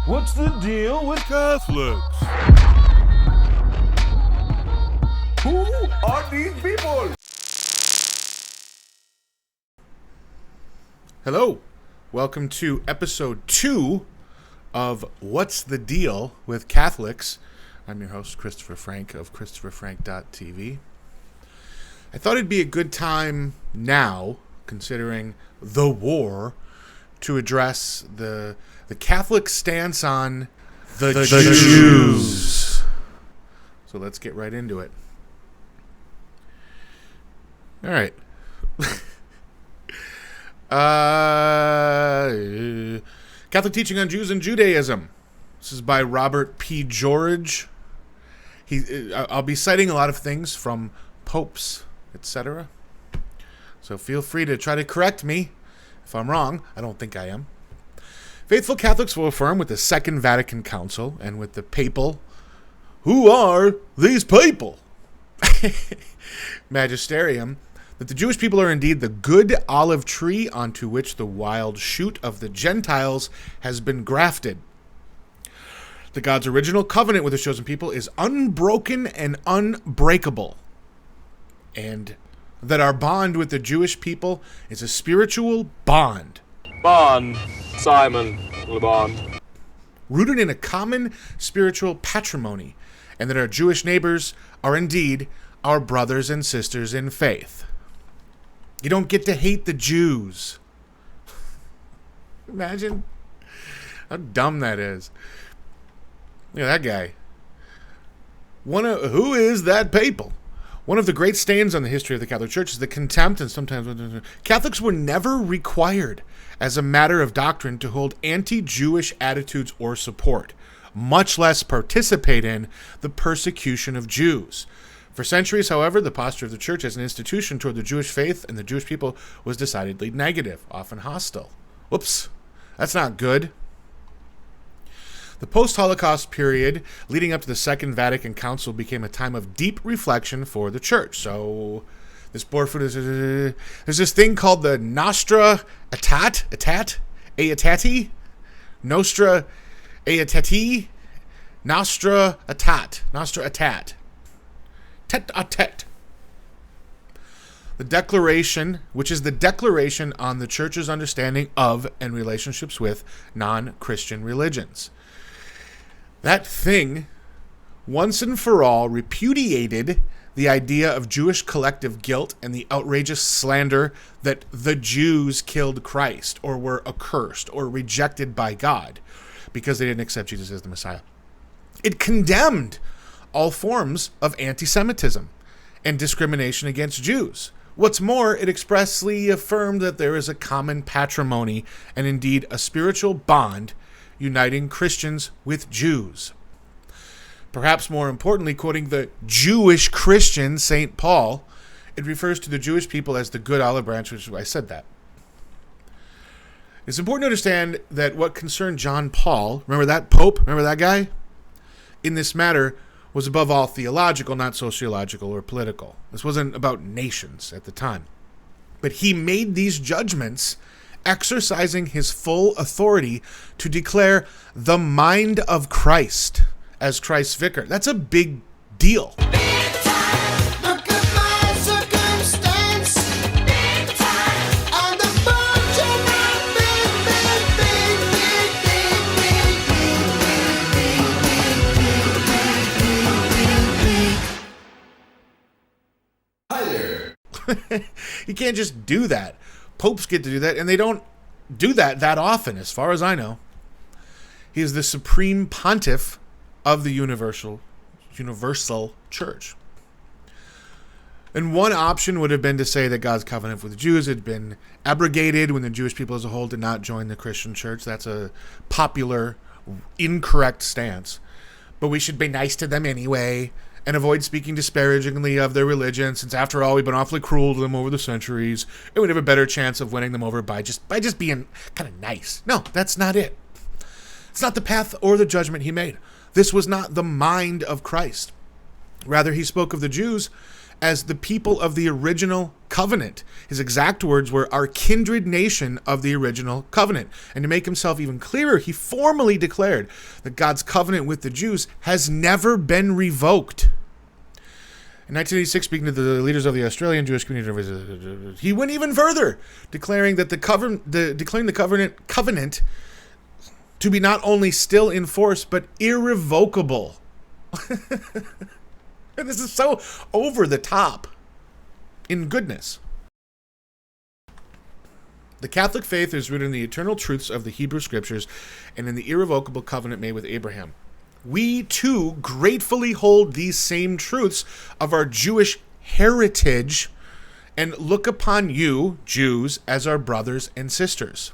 What's the deal with Catholics? who are these people? Hello. Welcome to episode 2 of What's the Deal with Catholics. I'm your host, Christopher Frank of ChristopherFrank.tv. I thought it'd be a good time now, considering the war, to address the Catholic stance on the Jews. So let's get right into it. All right. Catholic teaching on Jews and Judaism. This is by Robert P. George. I'll be citing a lot of things from popes, etc. So feel free to try to correct me if I'm wrong. I don't think I am. Faithful Catholics will affirm with the Second Vatican Council and with the papal, who are these people? Magisterium, that the Jewish people are indeed the good olive tree onto which the wild shoot of the Gentiles has been grafted. That God's original covenant with his chosen people is unbroken and unbreakable. And that our bond with the Jewish people is a spiritual bond. Bond, Simon Le Bon. Rooted in a common spiritual patrimony, and that our Jewish neighbors are indeed our brothers and sisters in faith. You don't get to hate the Jews. Imagine how dumb that is. Look at that guy. Who is that papal? One of the great stains on the history of the Catholic Church is the contempt and sometimes Catholics were never required as a matter of doctrine to hold anti-Jewish attitudes or support, much less participate in the persecution of Jews. For centuries, however, the posture of the Church as an institution toward the Jewish faith and the Jewish people was decidedly negative, often hostile. Whoops, that's not good. The post-Holocaust period leading up to the Second Vatican Council became a time of deep reflection for the Church. So this there's this thing called the Nostra Aetate, Nostra Aetate, Nostra Aetate, Tête-à-tête. The Declaration, which is the declaration on the Church's understanding of and relationships with non-Christian religions. That thing, once and for all, repudiated the idea of Jewish collective guilt and the outrageous slander that the Jews killed Christ or were accursed or rejected by God because they didn't accept Jesus as the Messiah. It condemned all forms of anti-Semitism and discrimination against Jews. What's more, it expressly affirmed that there is a common patrimony and indeed a spiritual bond uniting Christians with Jews. Perhaps more importantly, quoting the Jewish Christian St. Paul, it refers to the Jewish people as the good olive branch, which I said that. It's important to understand that what concerned John Paul, remember that Pope, remember that guy? In this matter, was above all theological, not sociological or political. This wasn't about nations at the time. But he made these judgments exercising his full authority to declare the mind of Christ as Christ's vicar. That's a big deal. You can't just do that. Popes get to do that, and they don't do that often, as far as I know. He is the supreme pontiff of the universal church. And one option would have been to say that God's covenant with the Jews had been abrogated when the Jewish people as a whole did not join the Christian church. That's a popular, incorrect stance. But we should be nice to them anyway and avoid speaking disparagingly of their religion, since after all, we've been awfully cruel to them over the centuries, and we'd have a better chance of winning them over by just being kind of nice. No, that's not it. It's not the path or the judgment he made. This was not the mind of Christ. Rather, he spoke of the Jews as the people of the original covenant. His exact words were, our kindred nation of the original covenant. And to make himself even clearer, he formally declared that God's covenant with the Jews has never been revoked. In 1986, speaking to the leaders of the Australian Jewish community, he went even further, declaring that the covenant to be not only still in force, but irrevocable. And this is so over the top in goodness. The Catholic faith is rooted in the eternal truths of the Hebrew Scriptures and in the irrevocable covenant made with Abraham. We, too, gratefully hold these same truths of our Jewish heritage and look upon you, Jews, as our brothers and sisters.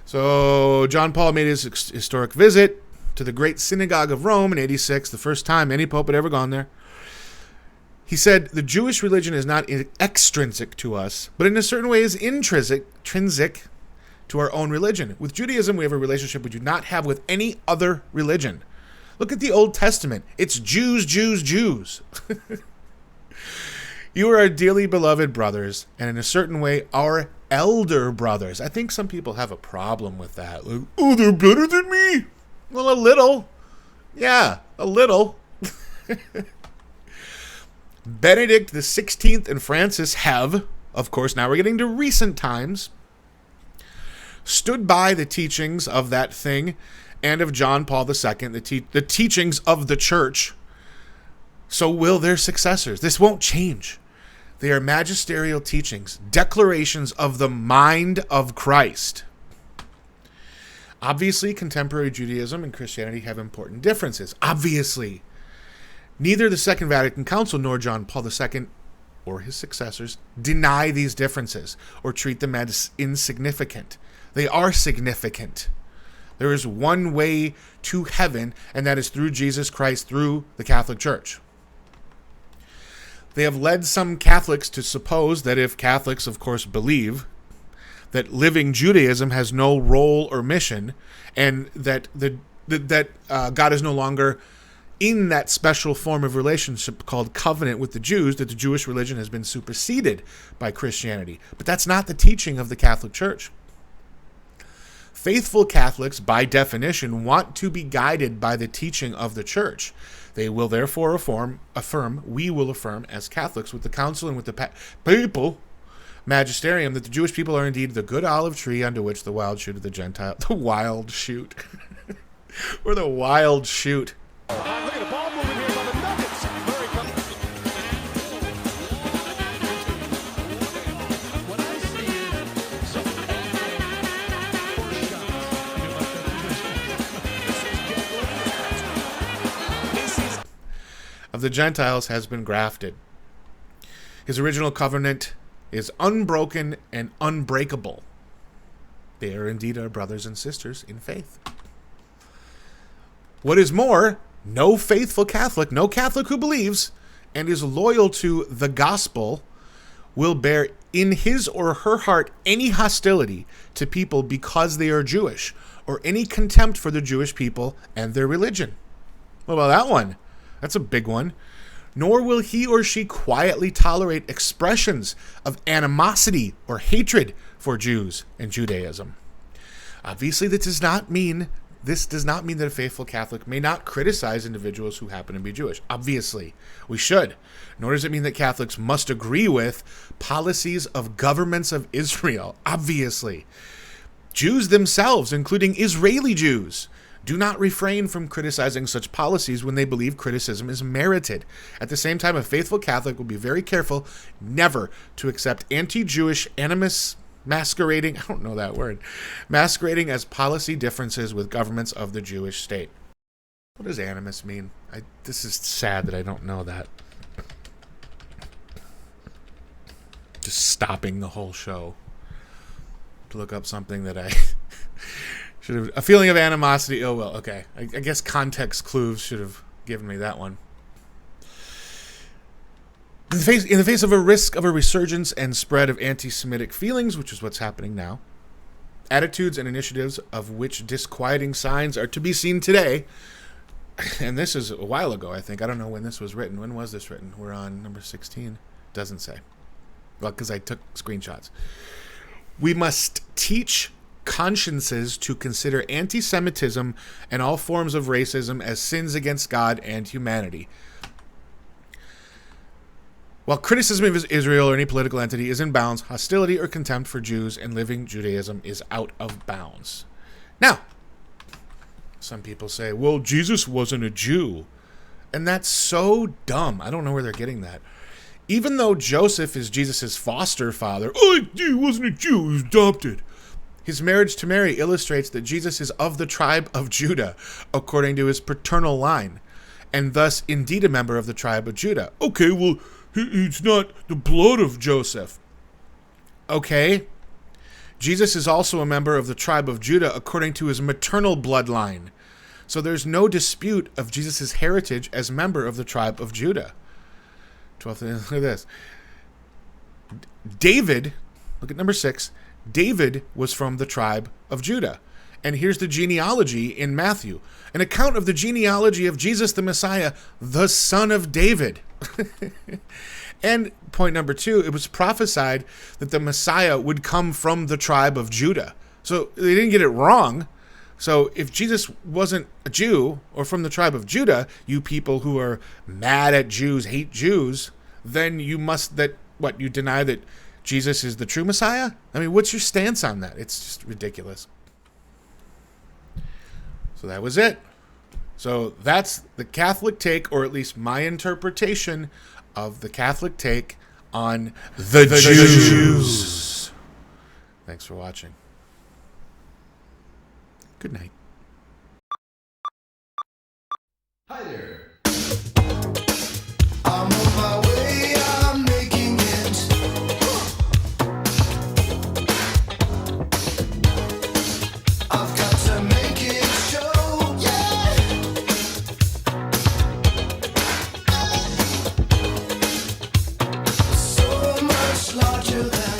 So John Paul made his historic visit to the Great Synagogue of Rome in 86, the first time any pope had ever gone there. He said, the Jewish religion is not extrinsic to us, but in a certain way is intrinsic to our own religion. With Judaism, we have a relationship we do not have with any other religion. Look at the Old Testament. It's Jews, Jews, Jews. You are our dearly beloved brothers, and in a certain way, our elder brothers. I think some people have a problem with that. Like, oh, they're better than me? Well, a little. Yeah, a little. Benedict XVI and Francis have, of course, now we're getting to recent times, stood by the teachings of that thing and of John Paul II, the teachings of the church. So will their successors. This won't change. They are magisterial teachings, declarations of the mind of Christ. Obviously, contemporary Judaism and Christianity have important differences. Obviously. Neither the Second Vatican Council nor John Paul II or his successors deny these differences or treat them as insignificant. They are significant. There is one way to heaven, and that is through Jesus Christ, through the Catholic Church. They have led some Catholics to suppose that if Catholics, of course, believe that living Judaism has no role or mission, and that God is no longer in that special form of relationship called covenant with the Jews, that the Jewish religion has been superseded by Christianity. But that's not the teaching of the Catholic Church. Faithful Catholics, by definition, want to be guided by the teaching of the Church. They will therefore we will affirm as Catholics with the Council and with the papal magisterium that the Jewish people are indeed the good olive tree under which the wild shoot of the Gentile, the wild shoot. We're the wild shoot. Look at the ball moving here by the Nuggets. Murray comes. What I see is of the Gentiles has been grafted. His original covenant is unbroken and unbreakable. They are indeed our brothers and sisters in faith. What is more, no faithful Catholic, no Catholic who believes and is loyal to the gospel will bear in his or her heart any hostility to people because they are Jewish, or any contempt for the Jewish people and their religion. What about that one? That's a big one. Nor will he or she quietly tolerate expressions of animosity or hatred for Jews and Judaism. Obviously, this does not mean that a faithful Catholic may not criticize individuals who happen to be Jewish. Obviously, we should. Nor does it mean that Catholics must agree with policies of governments of Israel. Obviously. Jews themselves, including Israeli Jews, do not refrain from criticizing such policies when they believe criticism is merited. At the same time, a faithful Catholic will be very careful never to accept anti-Jewish animus masquerading as policy differences with governments of the Jewish state. What does animus mean? This is sad that I don't know that. Just stopping the whole show to look up something that I should have. A feeling of animosity. Oh, well, okay. I guess context clues should have given me that one. In the face of a risk of a resurgence and spread of anti-Semitic feelings, which is what's happening now, attitudes and initiatives of which disquieting signs are to be seen today, and this is a while ago, I think. I don't know when this was written. When was this written? We're on number 16. Doesn't say. Well, because I took screenshots. We must teach consciences to consider anti-Semitism and all forms of racism as sins against God and humanity. While criticism of Israel or any political entity is in bounds, hostility or contempt for Jews and living Judaism is out of bounds. Now, some people say, well, Jesus wasn't a Jew. And that's so dumb. I don't know where they're getting that. Even though Joseph is Jesus' foster father, he wasn't a Jew, he was adopted. His marriage to Mary illustrates that Jesus is of the tribe of Judah, according to his paternal line, and thus indeed a member of the tribe of Judah. Okay, well, it's not the blood of Joseph. Okay. Jesus is also a member of the tribe of Judah according to his maternal bloodline. So there's no dispute of Jesus' heritage as member of the tribe of Judah. 12th, look at this. David, look at number 6. David was from the tribe of Judah. And here's the genealogy in Matthew. An account of the genealogy of Jesus the Messiah, the son of David. And point number 2, it was prophesied that the Messiah would come from the tribe of Judah. So they didn't get it wrong. So if Jesus wasn't a Jew or from the tribe of Judah, you people who are mad at Jews, hate Jews, then you must you deny that Jesus is the true Messiah? I mean, what's your stance on that? It's just ridiculous. So that was it. So that's the Catholic take, or at least my interpretation of the Catholic take on the Jews. Thanks for watching. Good night. Hi there. I'm on my way, I'm making it. I've got to make it show, yeah. So much larger than